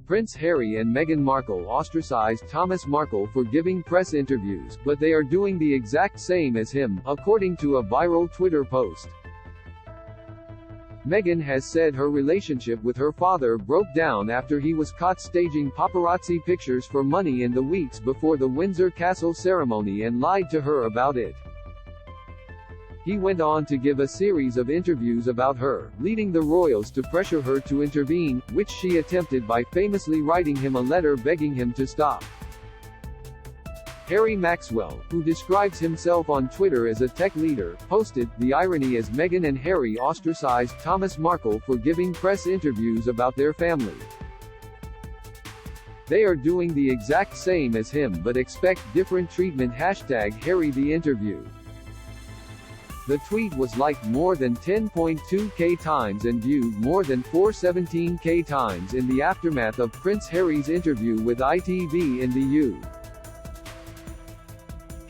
Prince Harry and Meghan Markle ostracized Thomas Markle for giving press interviews, but they are doing the exact same as him, according to a viral Twitter post. Meghan has said her relationship with her father broke down after he was caught staging paparazzi pictures for money in the weeks before the Windsor Castle ceremony and lied to her about it. He went on to give a series of interviews about her, leading the royals to pressure her to intervene, which she attempted by famously writing him a letter begging him to stop. Harry Maxwell, who describes himself on Twitter as a tech leader, posted, "The irony as Meghan and Harry ostracized Thomas Markle for giving press interviews about their family. They are doing the exact same as him but expect different treatment. #Harry the interview." The tweet was liked more than 10.2k times and viewed more than 417k times in the aftermath of Prince Harry's interview with ITV in the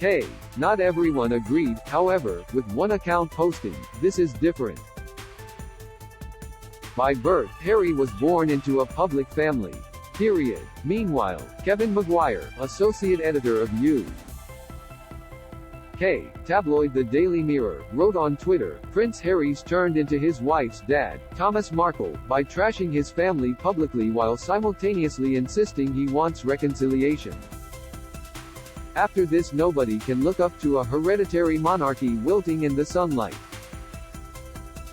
UK. Not everyone agreed, however, with one account posting, "This is different." By birth, Harry was born into a public family. Meanwhile, Kevin Maguire, associate editor of UK tabloid The Daily Mirror, wrote on Twitter, "Prince Harry's turned into his wife's dad, Thomas Markle, by trashing his family publicly while simultaneously insisting he wants reconciliation. After this, nobody can look up to a hereditary monarchy wilting in the sunlight."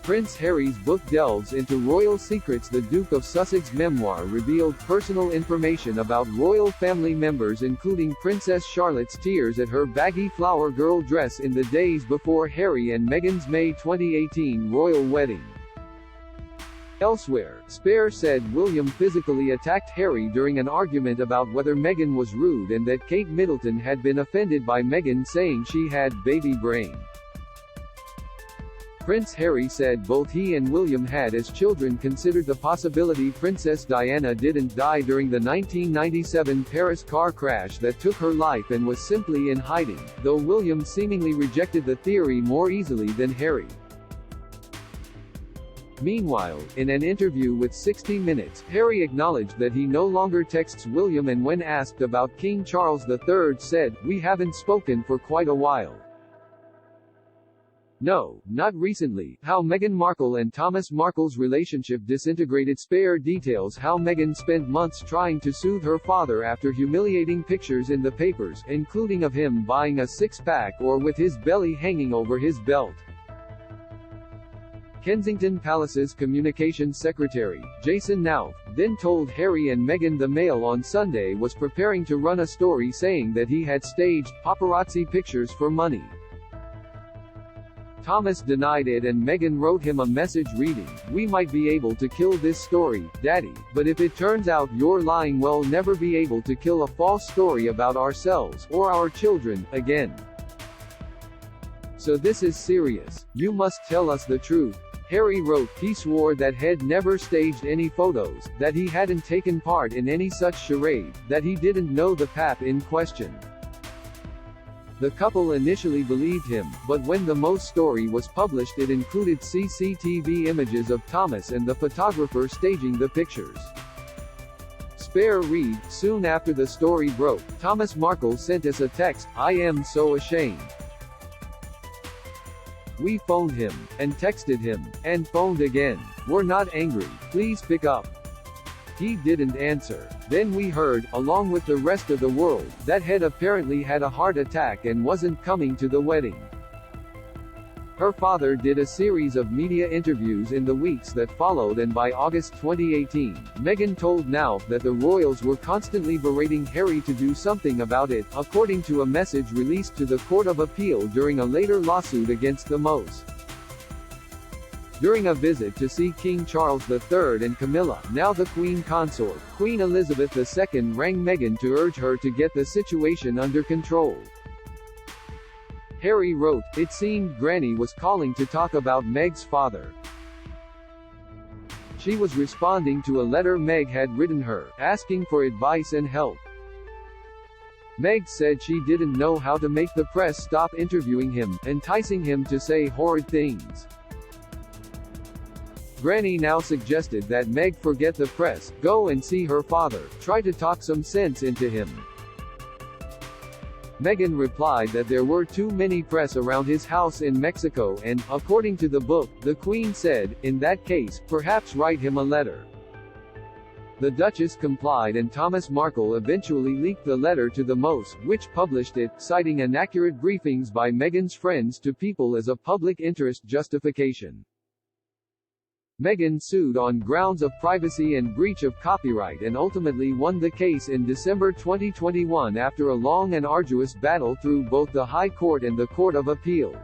Prince Harry's book delves into royal secrets. The Duke of Sussex memoir revealed personal information about royal family members, including Princess Charlotte's tears at her baggy flower girl dress in the days before Harry and Meghan's May 2018 royal wedding. Elsewhere, Spare said William physically attacked Harry during an argument about whether Meghan was rude and that Kate Middleton had been offended by Meghan saying she had baby brain. Prince Harry said both he and William had as children considered the possibility Princess Diana didn't die during the 1997 Paris car crash that took her life and was simply in hiding, though William seemingly rejected the theory more easily than Harry. Meanwhile, in an interview with 60 Minutes, Harry acknowledged that he no longer texts William and when asked about King Charles III said, "We haven't spoken for quite a while. No, not recently." How Meghan Markle and Thomas Markle's relationship disintegrated. Spare details how Meghan spent months trying to soothe her father after humiliating pictures in the papers, including of him buying a six-pack or with his belly hanging over his belt. Kensington Palace's communications secretary, Jason Nauf, then told Harry and Meghan the Mail on Sunday was preparing to run a story saying that he had staged paparazzi pictures for money. Thomas denied it and Meghan wrote him a message reading, "We might be able to kill this story, Daddy, but if it turns out you're lying, we'll never be able to kill a false story about ourselves, or our children, again. So this is serious. You must tell us the truth." Harry wrote, he swore that he'd never staged any photos, that he hadn't taken part in any such charade, that he didn't know the pap in question. The couple initially believed him, but when the Most story was published it included CCTV images of Thomas and the photographer staging the pictures. Spare read, soon after the story broke, Thomas Markle sent us a text, "I am so ashamed. We phoned him, and texted him, and phoned again. We're not angry, please pick up." He didn't answer. Then we heard, along with the rest of the world, that he'd apparently had a heart attack and wasn't coming to the wedding. Her father did a series of media interviews in the weeks that followed, and by August 2018, Meghan told Nauf that the royals were constantly berating Harry to do something about it, according to a message released to the Court of Appeal during a later lawsuit against the Most. During a visit to see King Charles III and Camilla, now the Queen Consort, Queen Elizabeth II rang Meghan to urge her to get the situation under control. Harry wrote, "It seemed Granny was calling to talk about Meg's father. She was responding to a letter Meg had written her, asking for advice and help. Meg said she didn't know how to make the press stop interviewing him, enticing him to say horrid things. Granny now suggested that Meg forget the press, go and see her father, try to talk some sense into him. Meghan replied that there were too many press around his house in Mexico and, according to the book, the Queen said, in that case, perhaps write him a letter. The Duchess complied and Thomas Markle eventually leaked the letter to the Most, which published it, citing inaccurate briefings by Meghan's friends to People as a public interest justification. Meghan sued on grounds of privacy and breach of copyright and ultimately won the case in December 2021 after a long and arduous battle through both the High Court and the Court of Appeal.